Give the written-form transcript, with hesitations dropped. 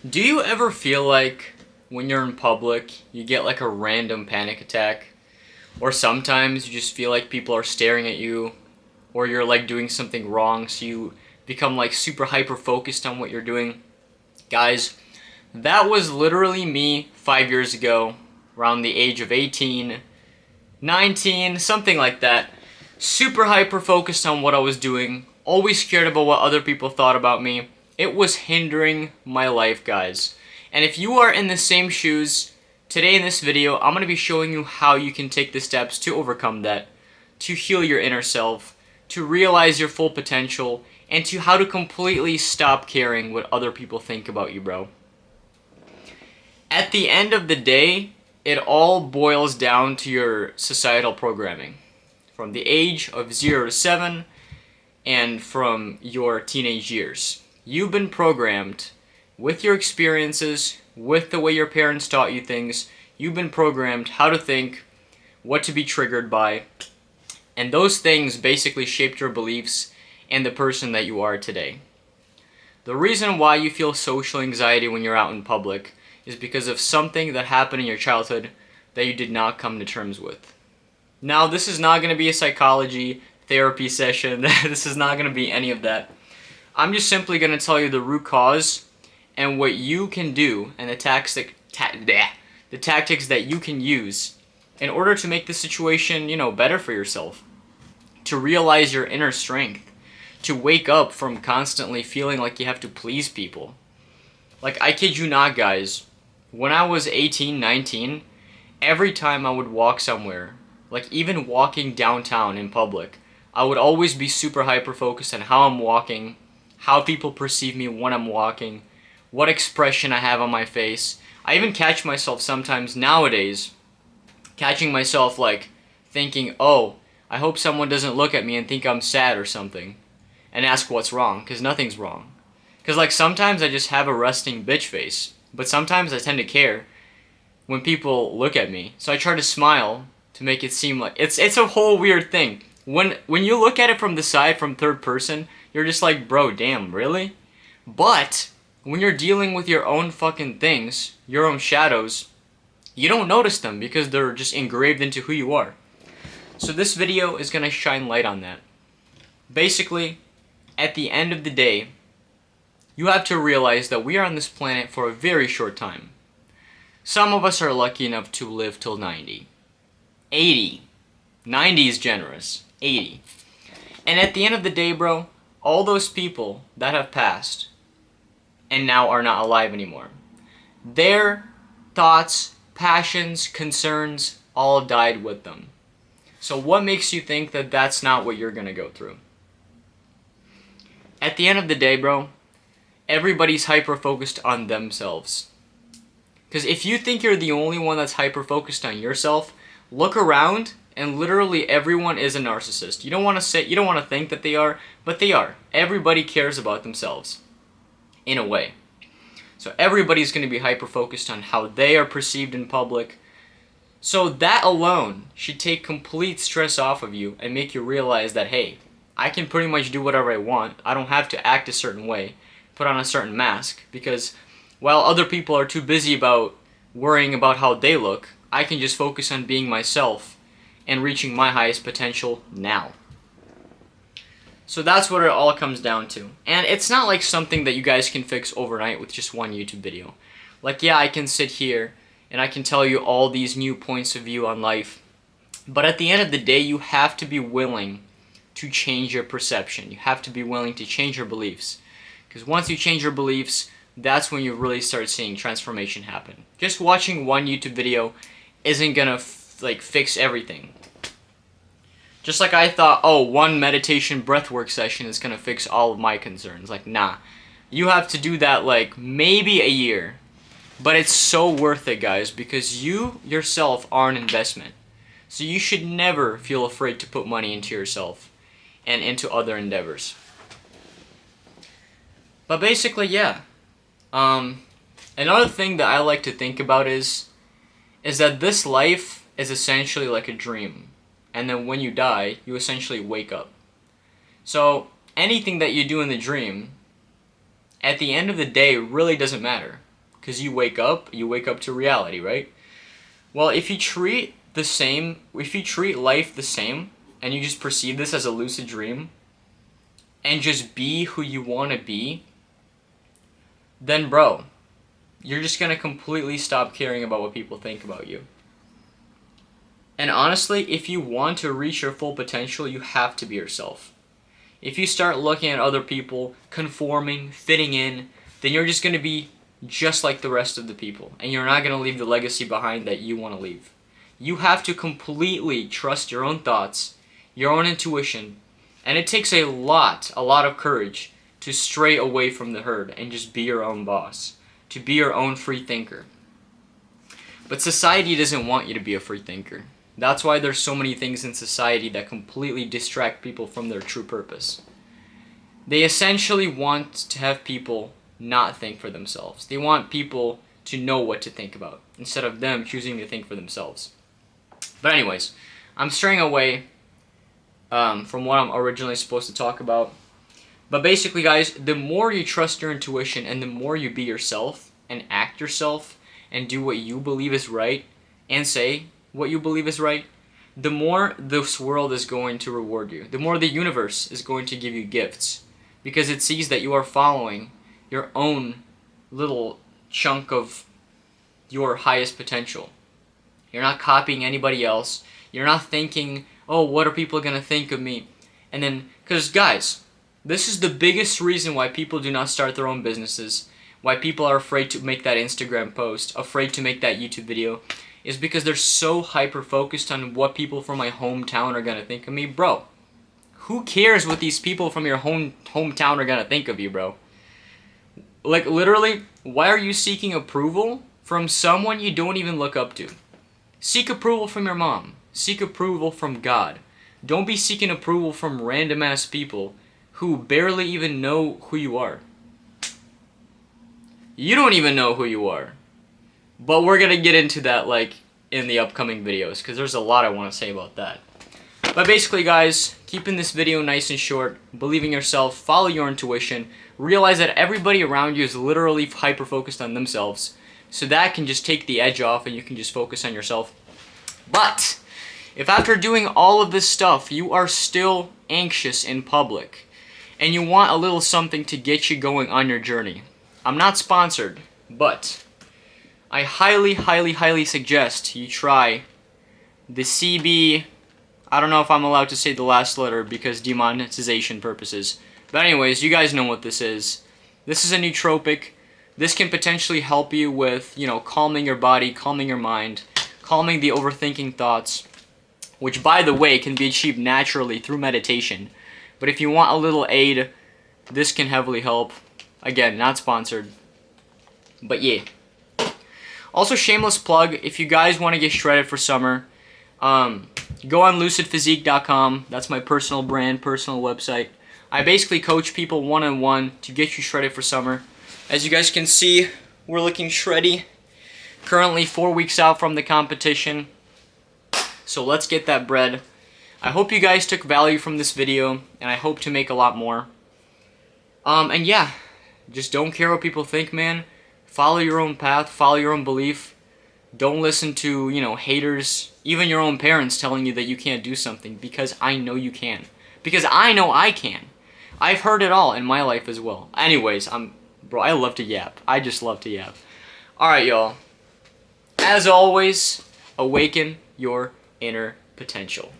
Do you ever feel like when you're in public, you get like a random panic attack? Or sometimes you just feel like people are staring at you, or you're like doing something wrong, so you become like super hyper focused on what you're doing? Guys, that was literally me 5 years ago, around the age of 18, 19, something like that. Super hyper focused on what I was doing, always scared about what other people thought about me. It was hindering my life, guys. And if you are in the same shoes, today in this video, I'm going to be showing you how you can take the steps to overcome that, to heal your inner self, to realize your full potential, and to how to completely stop caring what other people think about you, bro. At the end of the day, it all boils down to your societal programming. From the age of 0 to 7 and from your teenage years. You've been programmed with your experiences, with the way your parents taught you things. You've been programmed how to think, what to be triggered by, and those things basically shaped your beliefs and the person that you are today. The reason why you feel social anxiety when you're out in public is because of something that happened in your childhood that you did not come to terms with. Now, this is not going to be a psychology therapy session. This is not going to be any of that. I'm just simply going to tell you the root cause and what you can do and the tactics that you can use in order to make the situation, better for yourself. To realize your inner strength. To wake up from constantly feeling like you have to please people. Like, I kid you not, guys. When I was 18, 19, every time I would walk somewhere, like even walking downtown in public, I would always be super hyper focused on how I'm walking, how people perceive me when I'm walking, what expression I have on my face. I even catch myself sometimes nowadays, catching myself like thinking, oh, I hope someone doesn't look at me and think I'm sad or something, and ask what's wrong, because nothing's wrong. Because like sometimes I just have a resting bitch face, but sometimes I tend to care when people look at me. So I try to smile to make it seem like it's a whole weird thing. When you look at it from the side, from third person, you're just like, bro, damn, really? But when you're dealing with your own fucking things, your own shadows, you don't notice them because they're just engraved into who you are. So this video is gonna shine light on that. Basically, at the end of the day, you have to realize that we are on this planet for a very short time. Some of us are lucky enough to live till 90. 80. 90 is generous. 80. And at the end of the day, bro, all those people that have passed and now are not alive anymore, their thoughts, passions, concerns all died with them. So what makes you think that that's not what you're gonna go through? At the end of the day, bro, everybody's hyper-focused on themselves. Because if you think you're the only one that's hyper-focused on yourself, look around and literally everyone is a narcissist. You don't want to think that they are, but they are. Everybody cares about themselves, in a way. So everybody's going to be hyper-focused on how they are perceived in public. So that alone should take complete stress off of you and make you realize that, hey, I can pretty much do whatever I want. I don't have to act a certain way, put on a certain mask, because while other people are too busy about worrying about how they look, I can just focus on being myself and reaching my highest potential now. So that's what it all comes down to. And it's not like something that you guys can fix overnight with just one YouTube video. Like, yeah, I can sit here and I can tell you all these new points of view on life. But at the end of the day, you have to be willing to change your perception. You have to be willing to change your beliefs. Because once you change your beliefs, that's when you really start seeing transformation happen. Just watching one YouTube video isn't gonna fix everything. Just like I thought, oh, one meditation breathwork session is gonna fix all of my concerns. Like, nah. You have to do that like maybe a year. But it's so worth it, guys, because you yourself are an investment. So you should never feel afraid to put money into yourself and into other endeavors. But basically, yeah. Another thing that I like to think about is that this life is essentially like a dream. And then when you die, you essentially wake up. So anything that you do in the dream, at the end of the day, really doesn't matter. Because you wake up to reality, right? Well, if you treat life the same, and you just perceive this as a lucid dream, and just be who you want to be, then bro, you're just going to completely stop caring about what people think about you. And honestly, if you want to reach your full potential, you have to be yourself. If you start looking at other people, conforming, fitting in, then you're just going to be just like the rest of the people. And you're not going to leave the legacy behind that you want to leave. You have to completely trust your own thoughts, your own intuition, and it takes a lot of courage to stray away from the herd and just be your own boss, to be your own free thinker. But society doesn't want you to be a free thinker. That's why there's so many things in society that completely distract people from their true purpose. They essentially want to have people not think for themselves. They want people to know what to think about, instead of them choosing to think for themselves. But anyways, I'm straying away from what I'm originally supposed to talk about. But basically, guys, the more you trust your intuition and the more you be yourself and act yourself and do what you believe is right and say what you believe is right, the more this world is going to reward you. The more the universe is going to give you gifts, because it sees that you are following your own little chunk of your highest potential. You're not copying anybody else. You're not thinking, oh, what are people going to think of me? And then, because guys, this is the biggest reason why people do not start their own businesses, why people are afraid to make that Instagram post, afraid to make that YouTube video, is because they're so hyper-focused on what people from my hometown are going to think of me. Bro, who cares what these people from your hometown are going to think of you, bro? Like, literally, why are you seeking approval from someone you don't even look up to? Seek approval from your mom. Seek approval from God. Don't be seeking approval from random-ass people who barely even know who you are. You don't even know who you are. But we're going to get into that, like, in the upcoming videos, because there's a lot I want to say about that. But basically, guys, keeping this video nice and short, believe in yourself, follow your intuition, realize that everybody around you is literally hyper-focused on themselves, so that can just take the edge off and you can just focus on yourself. But if after doing all of this stuff, you are still anxious in public, and you want a little something to get you going on your journey, I'm not sponsored, but I highly suggest you try the CB, I don't know if I'm allowed to say the last letter because demonetization purposes. But anyways, you guys know what this is. This is a nootropic. This can potentially help you with, calming your body, calming your mind, calming the overthinking thoughts, which, by the way, can be achieved naturally through meditation. But if you want a little aid, this can heavily help. Again, not sponsored. But yeah. Also, shameless plug, if you guys want to get shredded for summer, go on lucidphysique.com. That's my personal brand, personal website. I basically coach people one-on-one to get you shredded for summer. As you guys can see, we're looking shreddy. Currently 4 weeks out from the competition. So let's get that bread. I hope you guys took value from this video, and I hope to make a lot more. And yeah, just don't care what people think, man. Follow your own path, follow your own belief. Don't listen to, haters, even your own parents telling you that you can't do something, because I know you can. Because I know I can. I've heard it all in my life as well. Anyways, bro, I love to yap. I just love to yap. Alright, y'all. As always, awaken your inner potential.